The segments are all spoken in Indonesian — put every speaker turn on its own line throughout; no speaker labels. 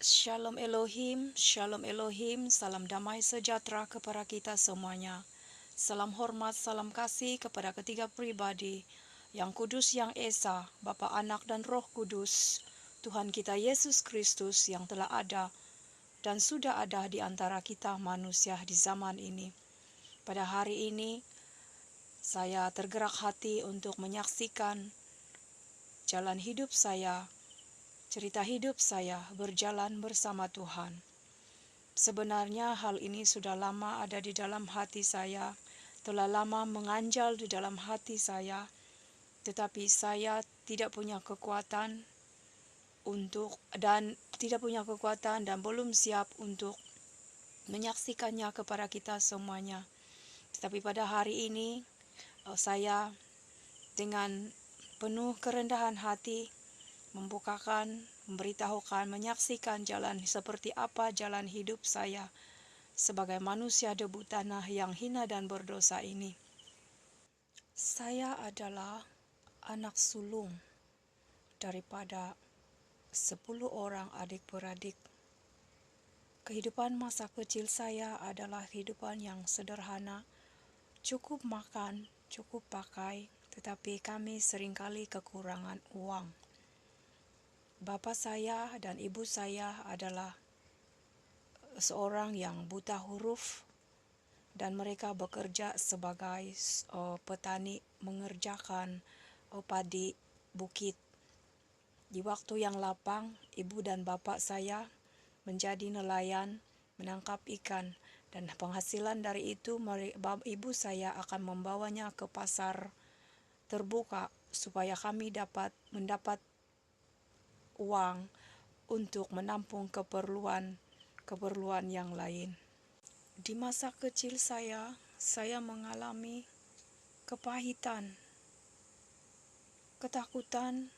Shalom Elohim, salam damai sejahtera kepada kita semuanya. Salam hormat, salam kasih kepada ketiga pribadi, yang kudus, yang esa, Bapa, Anak, dan Roh Kudus, Tuhan kita Yesus Kristus yang telah ada dan sudah ada di antara kita manusia di zaman ini. Pada hari ini, saya tergerak hati untuk menyaksikan jalan hidup saya, cerita hidup saya berjalan bersama Tuhan. Sebenarnya hal ini sudah lama ada di dalam hati saya, telah lama menganjal di dalam hati saya, tetapi saya tidak punya kekuatan dan belum siap untuk menyaksikannya kepada kita semuanya. Tetapi pada hari ini saya dengan penuh kerendahan hati memberitahukan, menyaksikan jalan seperti apa jalan hidup saya sebagai manusia debu tanah yang hina dan berdosa ini. Saya adalah anak sulung daripada 10 orang adik-beradik. Kehidupan masa kecil saya adalah kehidupan yang sederhana, cukup makan, cukup pakai, tetapi kami seringkali kekurangan uang. Bapak saya dan ibu saya adalah seorang yang buta huruf dan mereka bekerja sebagai petani mengerjakan padi bukit. Di waktu yang lapang, ibu dan bapak saya menjadi nelayan menangkap ikan, dan penghasilan dari itu ibu saya akan membawanya ke pasar terbuka supaya kami dapat mendapat uang untuk menampung keperluan yang lain. Di masa kecil saya mengalami kepahitan, ketakutan,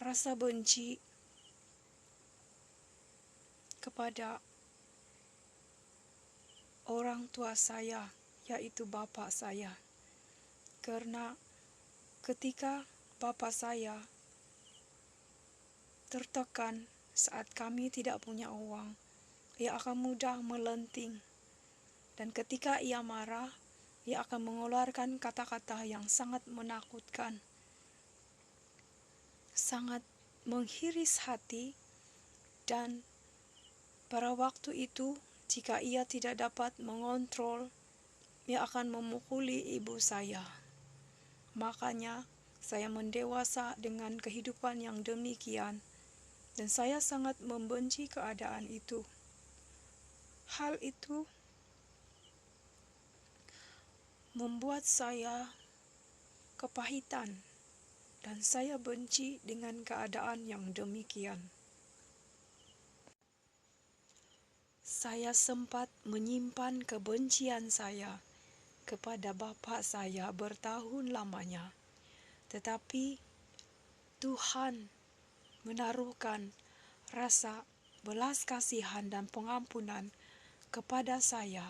rasa benci kepada orang tua saya, yaitu bapak saya. Karena ketika bapak saya tertekan saat kami tidak punya uang, ia akan mudah melenting. Dan ketika ia marah, ia akan mengeluarkan kata-kata yang sangat menakutkan, sangat menghiris hati. Dan pada waktu itu, jika ia tidak dapat mengontrol, ia akan memukuli ibu saya. Makanya saya mendewasa dengan kehidupan yang demikian, dan saya sangat membenci keadaan itu. Hal itu membuat saya kepahitan, dan saya benci dengan keadaan yang demikian. Saya sempat menyimpan kebencian saya kepada bapak saya bertahun lamanya. Tetapi Tuhan menaruhkan rasa belas kasihan dan pengampunan kepada saya.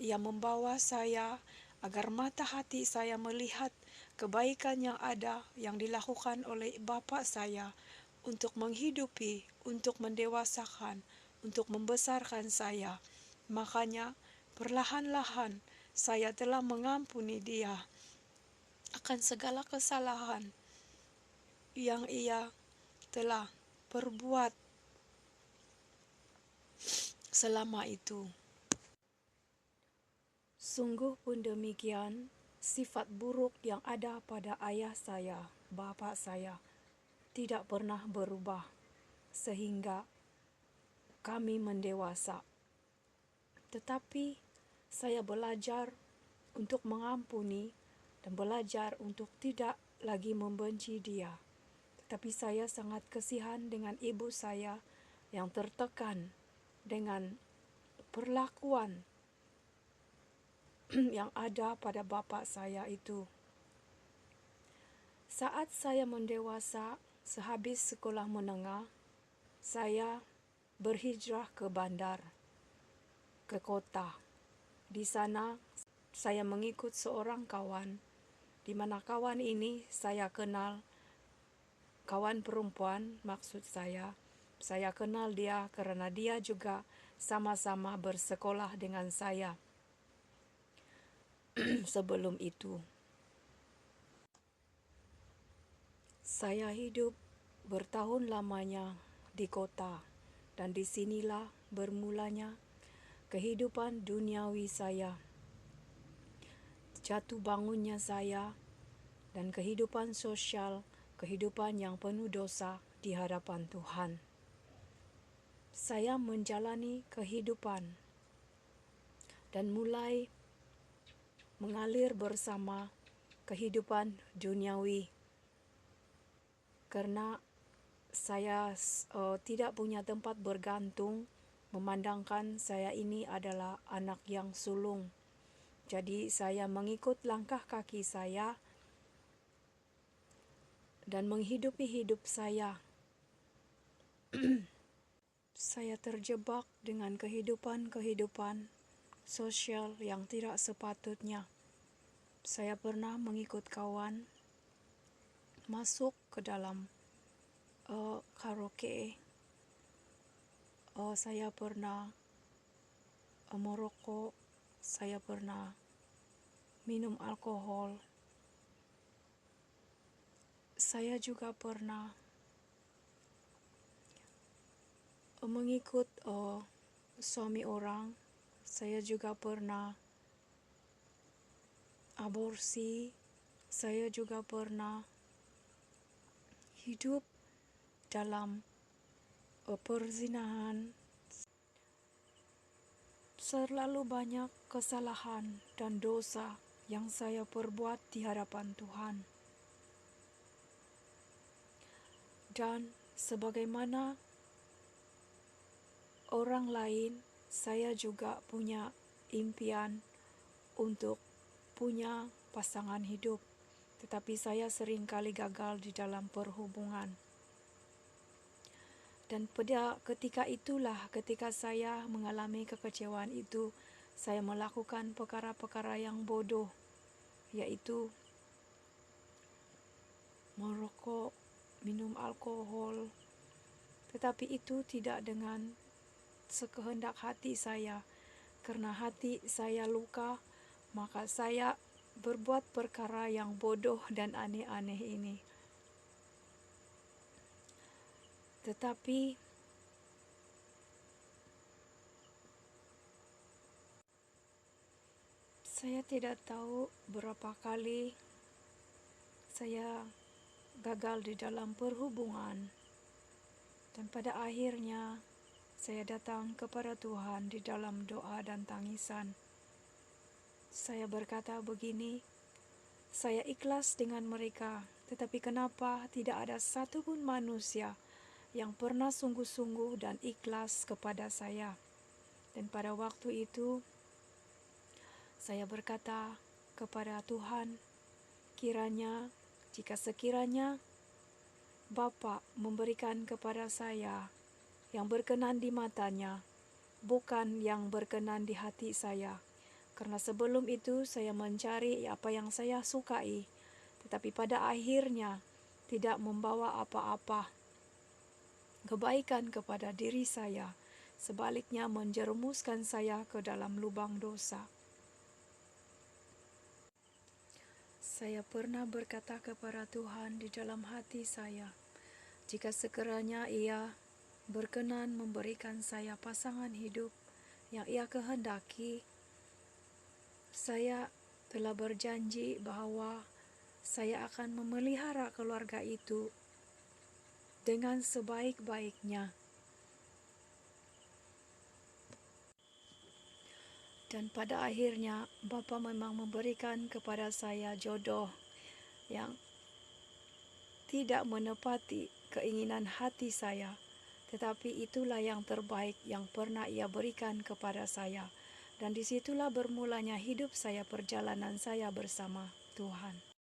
Ia membawa saya agar mata hati saya melihat kebaikan yang ada yang dilakukan oleh bapak saya untuk menghidupi, untuk mendewasakan, untuk membesarkan saya. Makanya perlahan-lahan saya telah mengampuni dia akan segala kesalahan yang ia telah perbuat selama itu. Sungguh pun demikian, sifat buruk yang ada pada ayah saya, bapak saya, tidak pernah berubah sehingga kami mendewasa. Tetapi saya belajar untuk mengampuni dan belajar untuk tidak lagi membenci dia. Tetapi saya sangat kasihan dengan ibu saya yang tertekan dengan perlakuan yang ada pada bapak saya itu. Saat saya mendewasa, sehabis sekolah menengah, saya berhijrah ke bandar, ke kota. Di sana saya mengikut seorang kawan, di mana kawan ini saya kenal, kawan perempuan maksud saya, Saya kenal dia karena dia juga sama-sama bersekolah dengan saya sebelum itu. Saya hidup bertahun lamanya di kota, dan disinilah bermulanya kehidupan duniawi saya, jatuh bangunnya saya, dan kehidupan sosial, kehidupan yang penuh dosa di hadapan Tuhan. Saya menjalani kehidupan dan mulai mengalir bersama kehidupan duniawi karena saya tidak punya tempat bergantung, memandangkan saya ini adalah anak yang sulung. Jadi saya mengikut langkah kaki saya dan menghidupi hidup saya. Saya terjebak dengan kehidupan sosial yang tidak sepatutnya. Saya pernah mengikut kawan masuk ke dalam karaoke. Saya pernah merokok, saya pernah minum alkohol. Saya juga pernah mengikut suami orang. Saya juga pernah aborsi. Saya juga pernah hidup dalam perzinahan. Selalu banyak kesalahan dan dosa yang saya perbuat di hadapan Tuhan. Dan sebagaimana orang lain, saya juga punya impian untuk punya pasangan hidup. Tetapi saya seringkali gagal di dalam perhubungan. Dan pada ketika itulah, ketika saya mengalami kekecewaan itu, saya melakukan perkara-perkara yang bodoh, yaitu merokok, minum alkohol. Tetapi itu tidak dengan sekehendak hati saya. Karena hati saya luka, maka saya berbuat perkara yang bodoh dan aneh-aneh ini. Tetapi saya tidak tahu berapa kali saya gagal di dalam perhubungan. Dan pada akhirnya saya datang kepada Tuhan di dalam doa dan tangisan. Saya berkata begini, saya ikhlas dengan mereka, tetapi kenapa tidak ada satupun manusia yang pernah sungguh-sungguh dan ikhlas kepada saya? Dan pada waktu itu, saya berkata kepada Tuhan, jika sekiranya Bapa memberikan kepada saya yang berkenan di matanya, bukan yang berkenan di hati saya. Karena sebelum itu saya mencari apa yang saya sukai, tetapi pada akhirnya tidak membawa apa-apa kebaikan kepada diri saya. Sebaliknya menjerumuskan saya ke dalam lubang dosa. Saya pernah berkata kepada Tuhan di dalam hati saya, jika sekiranya Ia berkenan memberikan saya pasangan hidup yang Ia kehendaki, saya telah berjanji bahwa saya akan memelihara keluarga itu dengan sebaik-baiknya. Dan pada akhirnya Bapa memang memberikan kepada saya jodoh yang tidak menepati keinginan hati saya, tetapi itulah yang terbaik yang pernah Ia berikan kepada saya. Dan disitulah bermulanya hidup saya, perjalanan saya bersama Tuhan.